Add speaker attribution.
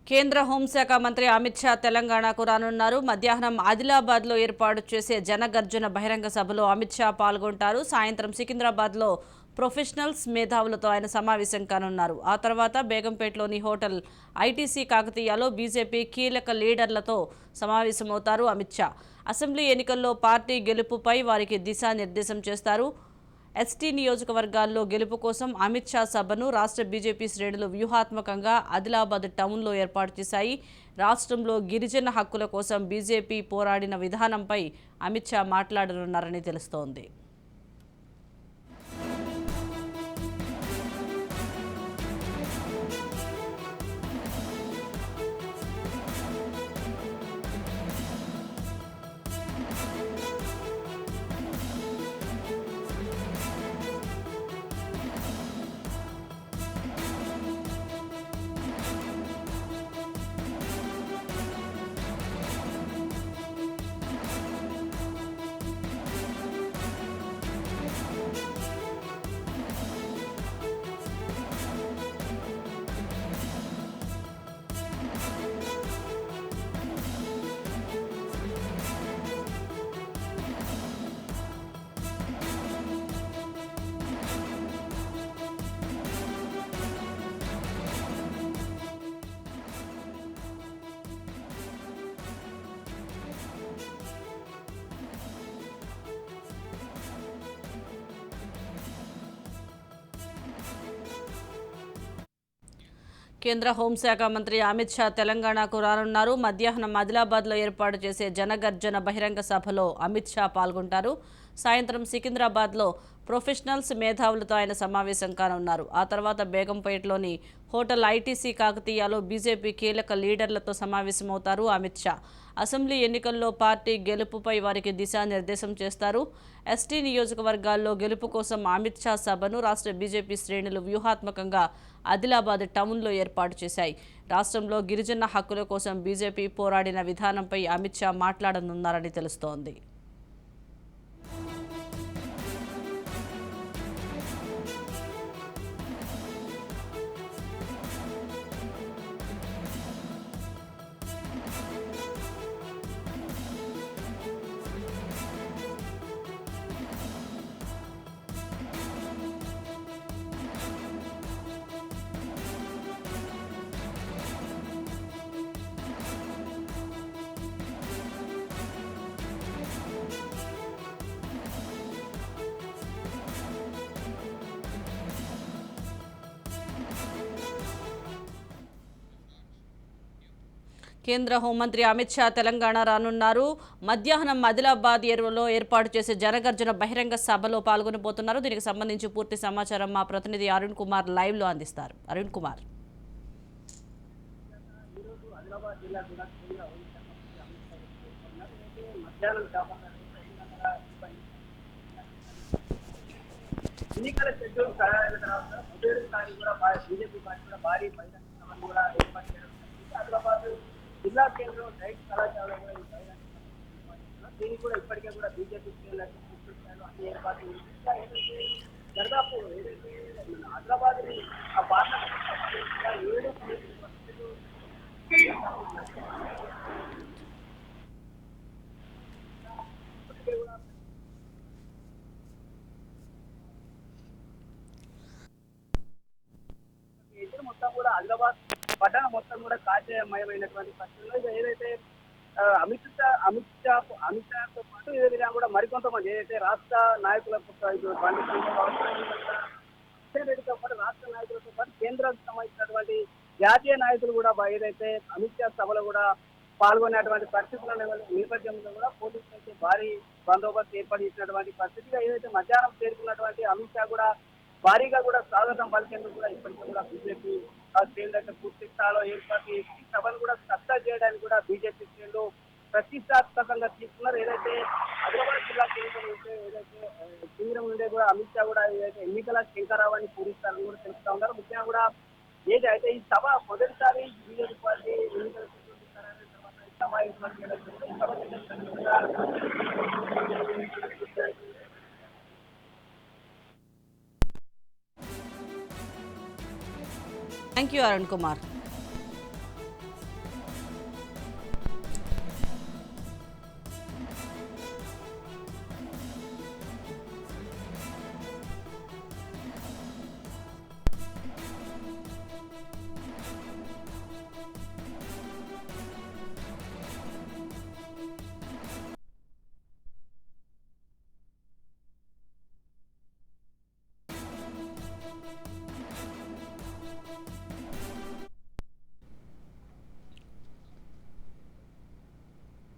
Speaker 1: కేంద్ర హోంశాఖ మంత్రి అమిత్ షా తెలంగాణకు రానున్నారు. మధ్యాహ్నం ఆదిలాబాద్లో ఏర్పాటు చేసే జనగర్జన బహిరంగ సభలో అమిత్ షా పాల్గొంటారు. సాయంత్రం సికింద్రాబాద్లో ప్రొఫెషనల్స్ మేధావులతో ఆయన సమావేశం కానున్నారు. ఆ తర్వాత బేగంపేటలోని హోటల్ ఐటీసీ కాకతీయలో బీజేపీ కీలక లీడర్లతో సమావేశమవుతారు అమిత్ షా. అసెంబ్లీ ఎన్నికల్లో పార్టీ గెలుపుపై వారికి దిశానిర్దేశం చేస్తారు. ఎస్టీ నియోజకవర్గాల్లో గెలుపు కోసం అమిత్ షా సభను రాష్ట్ర బీజేపీ శ్రేణులు వ్యూహాత్మకంగా ఆదిలాబాద్ టౌన్లో ఏర్పాటు చేశాయి. రాష్ట్రంలో గిరిజన హక్కుల కోసం బీజేపీ పోరాడిన విధానంపై అమిత్ షా మాట్లాడనున్నారని తెలుస్తోంది. కేంద్ర హోంశాఖ మంత్రి అమిత్ షా తెలంగాణకు రానున్నారు. మధ్యాహ్నం ఆదిలాబాద్లో ఏర్పాటు చేసే జనగర్జన బహిరంగ సభలో అమిత్ షా పాల్గొంటారు. సాయంత్రం సికింద్రాబాద్లో ప్రొఫెషనల్స్ మేధావులతో ఆయన సమావేశం కానున్నారు. ఆ తర్వాత బేగంపేటలోని హోటల్ ఐటీసీ కాకతీయలో బీజేపీ కీలక లీడర్లతో సమావేశమవుతారు అమిత్ షా. అసెంబ్లీ ఎన్నికల్లో పార్టీ గెలుపుపై వారికి దిశానిర్దేశం చేస్తారు. ఎస్టీ నియోజకవర్గాల్లో గెలుపు కోసం అమిత్ షా సభను రాష్ట్ర బీజేపీ శ్రేణులు వ్యూహాత్మకంగా ఆదిలాబాద్ టౌన్లో ఏర్పాటు చేశాయి. రాష్ట్రంలో గిరిజన హక్కుల కోసం బీజేపీ పోరాడిన విధానంపై అమిత్ షా మాట్లాడనున్నారని తెలుస్తోంది. కేంద్ర హోంమంత్రి అమిత్ షా తెలంగాణ రానున్నారు. మధ్యాహ్నం ఆదిలాబాద్ ఏరులో ఏర్పాటు చేసే జనగర్జన బహిరంగ సభలో పాల్గొనబోతున్నారు. దీనికి సంబంధించి పూర్తి సమాచారం మా ప్రతినిధి అరుణ్ కుమార్ లైవ్లో అందిస్తారు. అరుణ్ కుమార్.
Speaker 2: ఎన్నికల షెడ్యూల్ ఖరారైన తర్వాత మొదటిసారి కూడా బీజేపీ పార్టీ కూడా భారీ బహిరంగ సభను కూడా ఏర్పాటు చేయడం జరిగింది. ఆదిలాబాద్ జిల్లా కేంద్రం రైతు కళాశాలలో కూడా ఈ బహిరంగ సభ దీనికి కూడా ఇప్పటికే కూడా బీజేపీ శ్రేణులకు పూర్తి స్థాయిలో అన్ని ఏర్పాట్లు ఏదైతే దాదాపు ఏదైతే ఆదిలాబాద్ ఆ పార్లమెంట్ 7 మొత్తం కూడా ఆదిలాబాద్ పట్టణం మొత్తం కూడా కాషాయమయమైనటువంటి పరిస్థితుల్లో ఏదైతే అమిత్ షాతో పాటు ఇదే విధంగా కూడా మరికొంతమంది ఏదైతే రాష్ట్ర నాయకులకు రెడ్డితో పాటు రాష్ట్ర నాయకులతో పాటు కేంద్రానికి సంబంధించినటువంటి జాతీయ నాయకులు కూడా ఏదైతే అమిత్ షా సభలో కూడా పాల్గొనేటువంటి పరిస్థితుల నేపథ్యంలో కూడా పోలీసులు అయితే భారీ బందోబస్తు ఏర్పాటు చేసినటువంటి పరిస్థితిగా ఏదైతే మధ్యాహ్నం చేరుకున్నటువంటి అమిత్ షా కూడా భారీగా కూడా స్వాగతం పలికేందుకు కూడా ఇప్పటికీ కూడా బీజేపీ శ్రేణులు పూర్తి స్థాయిలో ఏర్పాటు చేసి సభను కూడా సక్సెస్ చేయడానికి కూడా బీజేపీ శ్రేణులు ప్రతిష్టాత్మకంగా తీసుకున్నారు. ఏదైతే ఆదిలాబాద్ జిల్లా కేంద్రం ఉంటే ఏదైతే కేంద్రం ఉండే కూడా అమిత్ షా కూడా ఏదైతే ఎన్నికల శంకరావాన్ని పూరిస్తారని కూడా తెలుపుతా ఉన్నారు. ముఖ్యంగా కూడా ఏదైతే ఈ సభ మొదటిసారి బీజేపీ పార్టీ ఎన్నికల తర్వాత ఈ సభ ఏర్పాటు చేయడం
Speaker 1: థ్యాంక్ యూ అరుణ్ కుమార్.